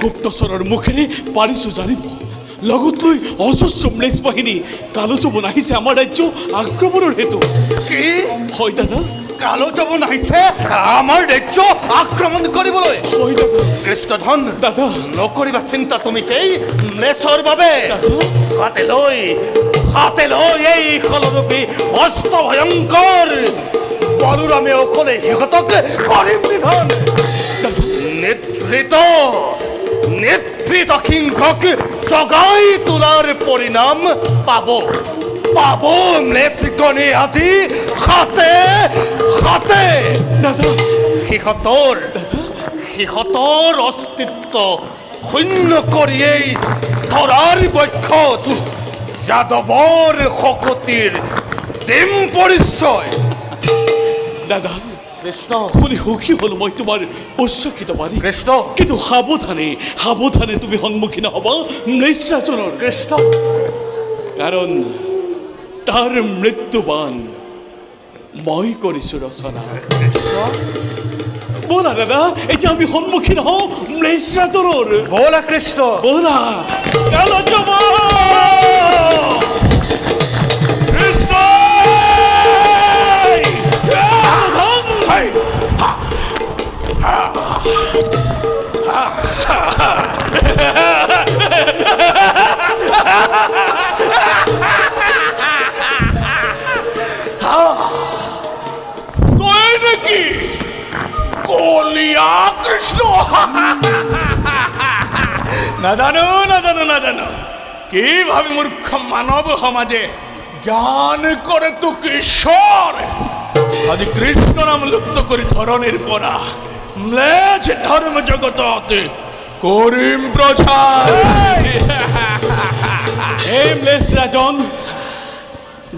গুপ্তচৰৰ মুখেৰে পাৰিছো জানিব লগত লৈ অজস্ৰ ম্লেচ্ছ বাহিনী কালোজবন আহিছে আমাৰ ৰাজ্য আক্ৰমণৰ হেতু কি হয় দাদা কালোজবন আহিছে আমাৰ ৰাজ্য আক্ৰমণ কৰিবলৈ হয় দাদা কৃষ্ণধন দাদা নকৰিবা চিন্তা তুমি সেই ম্লেচ্ছৰ বাবে হাতে লৈ এই খলৰূপী অস্ত ভয়ংকৰ বলৰামে অকলে সিহঁতক কৰিম নিধন নেতৃত্ব সিংহক জগাই তোলাৰ পৰিণাম পাব ম্লেচ্ছগণে আজি হাতে সিহঁতৰ অস্তিত্ব শূন্য কৰিয়েই ধৰাৰ বক্ষত যাদৱৰ শকতিৰ দিম পৰিচয় দাদা কৃষ্ণ শুনি সুখী হল মই তোমাৰ উচ্চকিত বাণী কৃষ্ণ কিন্তু সাৱধানে তুমি সন্মুখীন হবা ম্লেচ্ছাচৰণৰ কৃষ্ণ কাৰণ তাৰ মৃত্যুবান মই কৰিছো ৰচনা ব'লা দাদা এতিয়া আমি সন্মুখীন হওঁ ম্লেচ্ছাচৰণৰ ব'লা কৃষ্ণ ব'লা কৃষ্ণ নাজানো কি ভাবি মূৰ্খ মানৱ সমাজে জ্ঞান কৰে তোক ঈশ্বৰ আজি কৃষ্ণ নাম লুপ্ত কৰি ধৰণীৰ পৰা ম্লেচ্ছ ধৰ্ম জগতত কৰিম প্ৰচাৰ এই ম্লেচ্ছ ৰাজন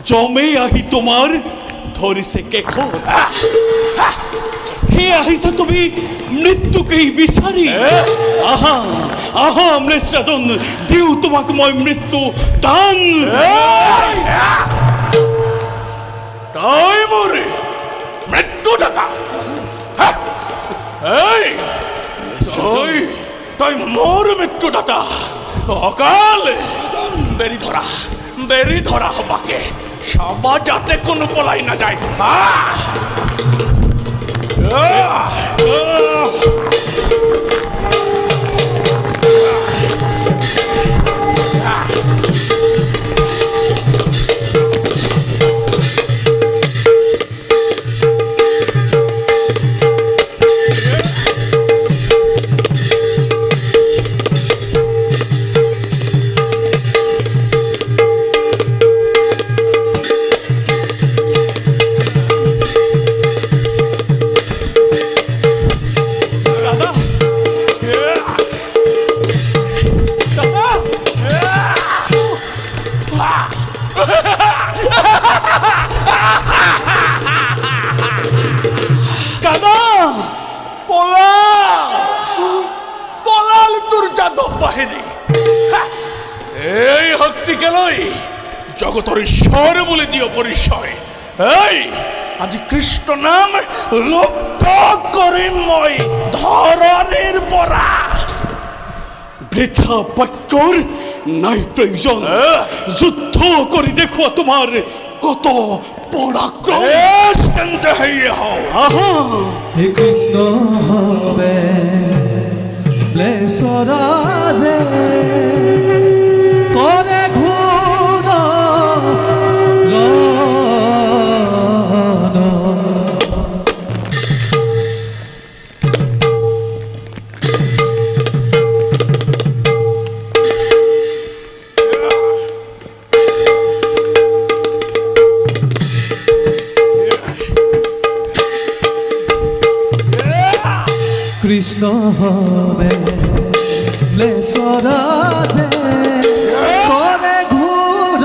জমে আহি তোমাৰ ধৰিছে কেশৰ হে আহিছা তুমি মৃত্যুকেই বিচাৰি আহা ম্লেচ্ছ ৰাজন দিওঁ তোমাক মই মৃত্যু দান তই মোৰ মৃত্যুদাতা তই মোৰ মৃত্যুদাতা অকাল বেৰি ধৰা হবাকে সবা যাতে কোনো পলাই নাযায় এই শক্তিকে লৈ জগতৰ ঈশ্বৰ বুলি দিয় পৰিচয় আজি কৃষ্ণ নাম লুপ্ত কৰিম মই ধৰণীৰ পৰা বৃথা বাক্যৰ নাই প্ৰয়োজন যুদ্ধ কৰি দেখুৱা তোমাৰ কত পৰাক্ৰম হে কৃষ্ণ হবে ম্লেচ্ছৰাজে কৰে ঘূৰ কৃষ্ণ হবে ম্লেচ্ছৰাজে কৰে ঘূৰ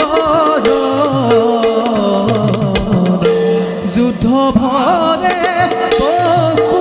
যুদ্ধ ভৰে পশুমতীয়ে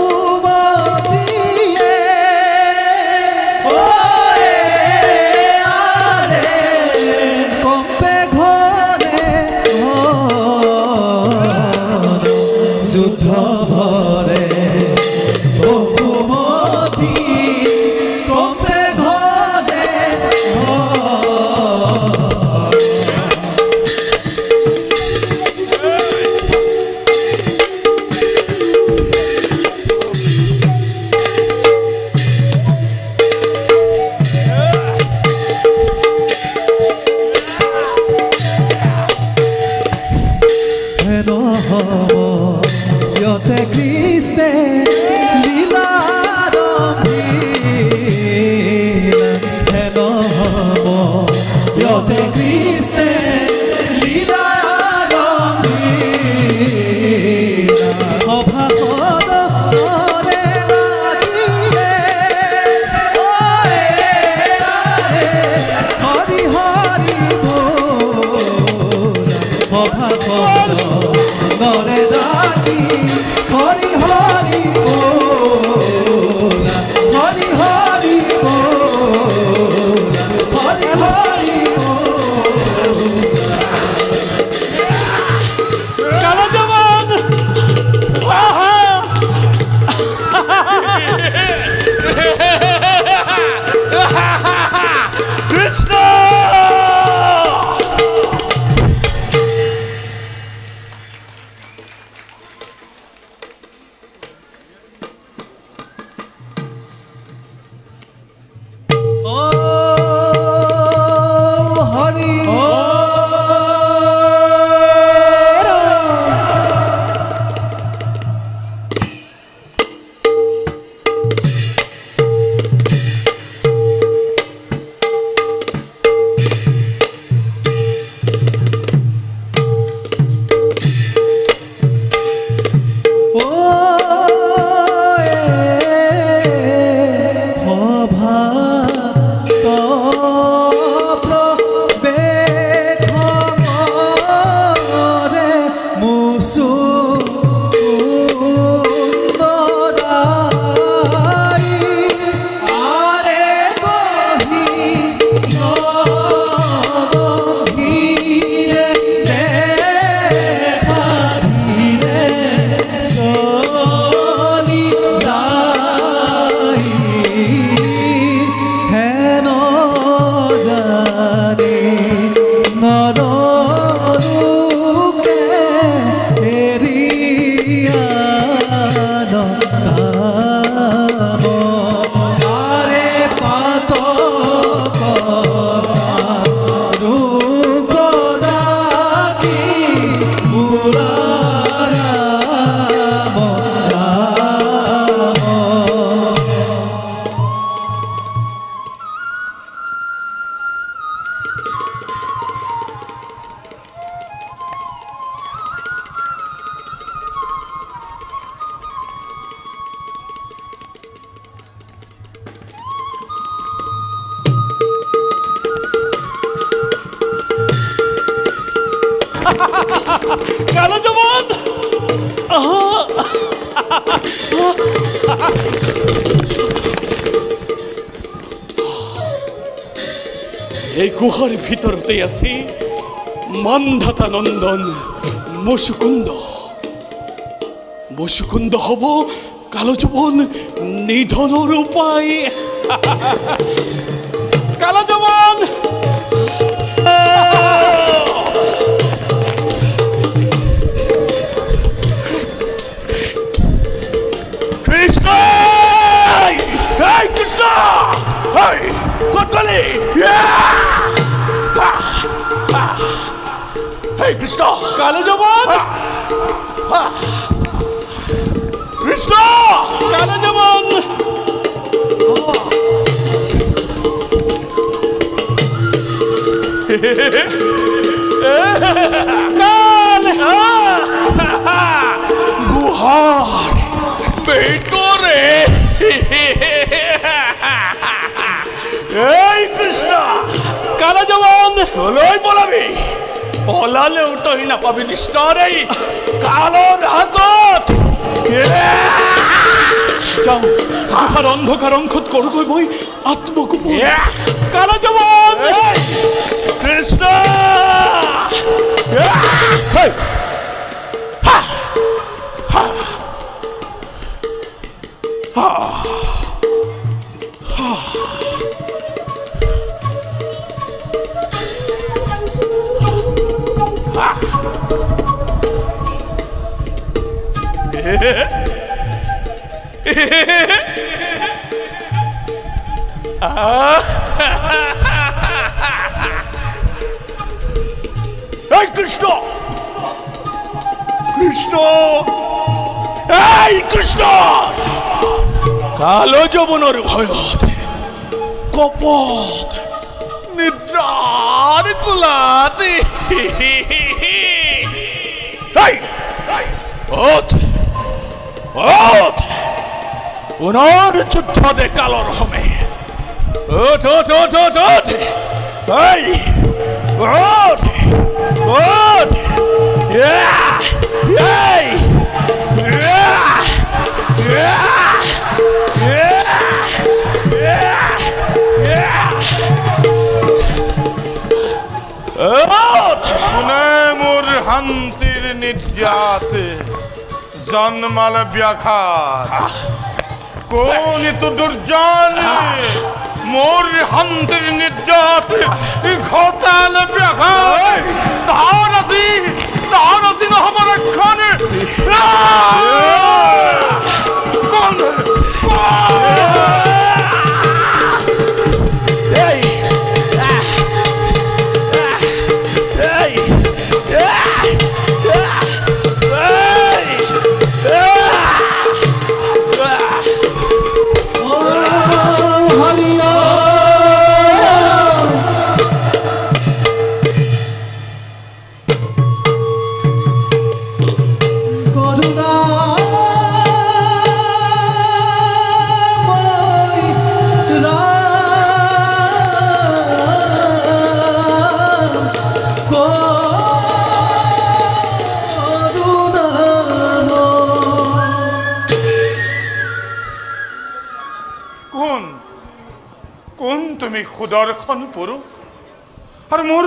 কালো জবান এই গুহার ভিতরতে আছে মান্ধাতা নন্দন মুশুকুন্দ। মুশুকুন্দ হব কালো জবান নিধনের উপায়। কালো জবান কৃষ্ণ কৃষ্ণ কটকলি কৃষ্ণ কালো জবান কৃষ্ণ কালো জবান কাল গুহার ভেতরে এই কৃষ্ণ কালো জবান চলোই বলাবি পলালেও তুই না পাবি নিষ্ঠরে কালোর হাতত যাও গুহার অন্ধকার অঙ্কত করো গই বই আত্মগোপন। কালো জবান কৃষ্ণ এই কৃষ্ণ কৃষ্ণ এই কৃষ্ণ কালো যৌবনের ভয়ত কপট নিদ্রার কুলাতে পুনর্যুদ্ধ দে কালোর হমে ওঠ ওঠ ওঠ ওঠ ওঠ এই ওঠ ওঠ এই মোর শান্তির নির্যাত জন্মাল ব্যাঘাত কোন তো দুর্জন মোর শান্তির নির্যাত ঘটাল ব্যাঘাত তাহার আজি নহব রক্ষণ সুদর্শন পুরুষ আর মোর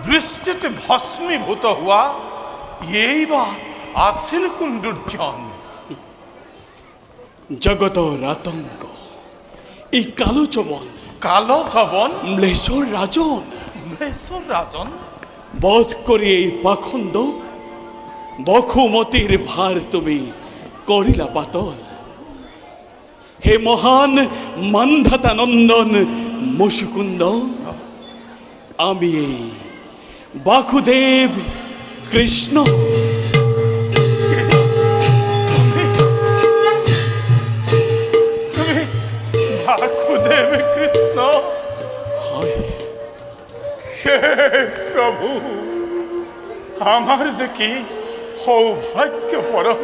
দৃষ্টিতে ভস্মীভূত হওয়া এই বা আসিল কোন দুর্জন জগতর আতঙ্ক এই কালো চবন কালো চবন ম্লেশ্বর রাজন ম্লেশ্বর রাজন বধ করি এই পাখন্দ বখুমতির ভার তুমি করিলা পাতল। হে মহান মান্ধাতা নন্দন মুশুকুন্দ আমি এই বাকুদেব কৃষ্ণ তুমি বাকুদেব কৃষ্ণ হে প্রভু আমার যে কি সৌভাগ্য পরম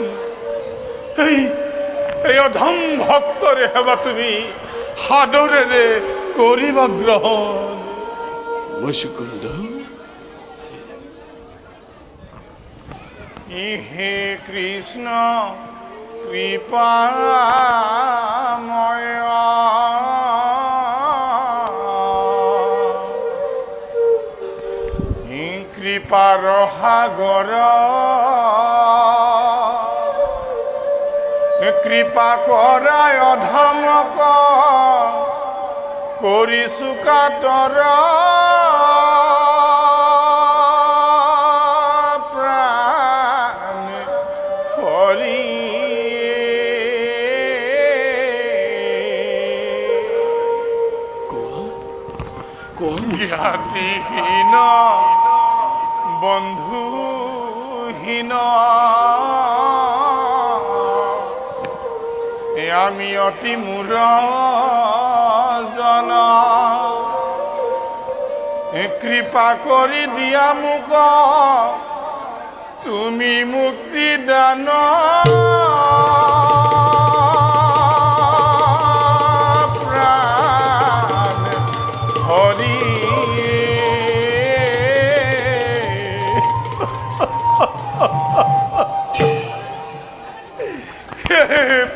এই অধম ভক্তরে হেবা তুমি হাদরেরে করিবা গ্রহণ। মুশুকুন্দ হে কৃষ্ণ কৃপাময় কৃপার সাগর কৃপা করায় অধমক কৰিছো কাতৰ প্ৰাণ হৰি জ্ঞাতিহীন বন্ধুহীন আমি অতি মূঢ় জন কৃপা কৰি দিয়া মোক তুমি মুক্তি দান প্ৰাণ হৰি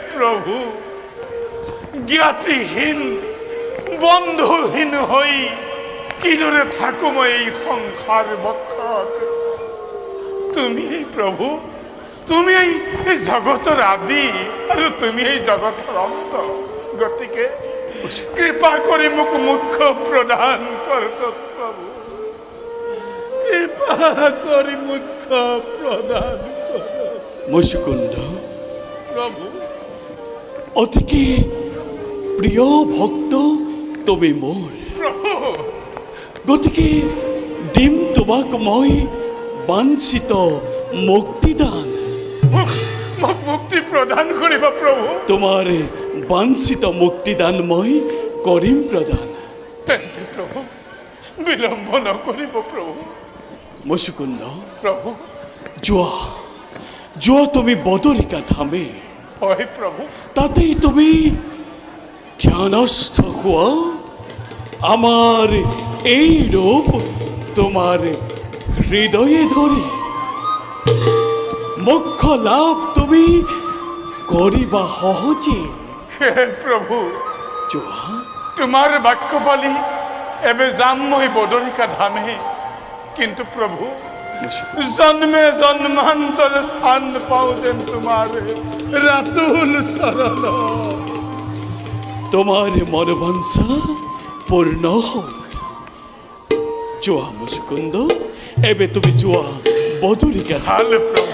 প্ৰভু জ্ঞাতিহীন বন্ধুহীন হই কিদৰে থাকো মই এই সংসাৰ বক্ষত তুমি প্ৰভু তুমি এই জগতৰ আদি আৰু তুমি এই জগতৰ অন্ত গতিকে কৃপা কৰি মোক মুখ্য প্ৰদান কৰক প্ৰভু কৃপা কৰি মুখ্য প্ৰদান কৰক মুচুকুন্দ প্রভু অতিকে প্রিয় ভক্ত তুমি মোর গতিকে দিম তোমাক মই বাঞ্ছিত মুক্তিদান মোক মুক্তি প্রদান করিবা প্রভু তোমার বাঞ্ছিত মুক্তিদান মই করিম প্রদান প্রভু বিলম্ব নকরিব প্রভু মুচুকুন্দ প্রভু যোৱা যোৱা তুমি বদৰিকা ধামে হয় প্ৰভু তাতেই তুমি ধ্যানস্থ হোৱা আমাৰ এই ৰূপ তোমাৰ হৃদয়ে ধৰে মোক্ষ লাভ তুমি কৰিবা সহজে হে প্ৰভু যোৱা তোমার বাক্য বলি এবে যাম মই বদরিকা ধামে কিন্তু প্রভু জন্মে জন্মান্তর স্থান পাও যেন তোমার রাতুল শরণ তোমার মনোবাঞ্ছা পূর্ণ হোক যোৱা মুচুকুন্দ এবে তুমি যোৱা বদৰিকা ধাম ভাল প্ৰভু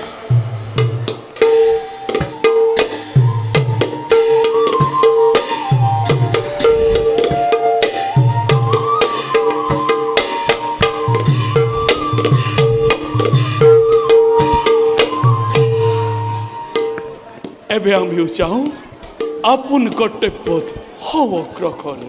এবে আমিও চাও আপোন কৰ্তব্যত হওক ৰখন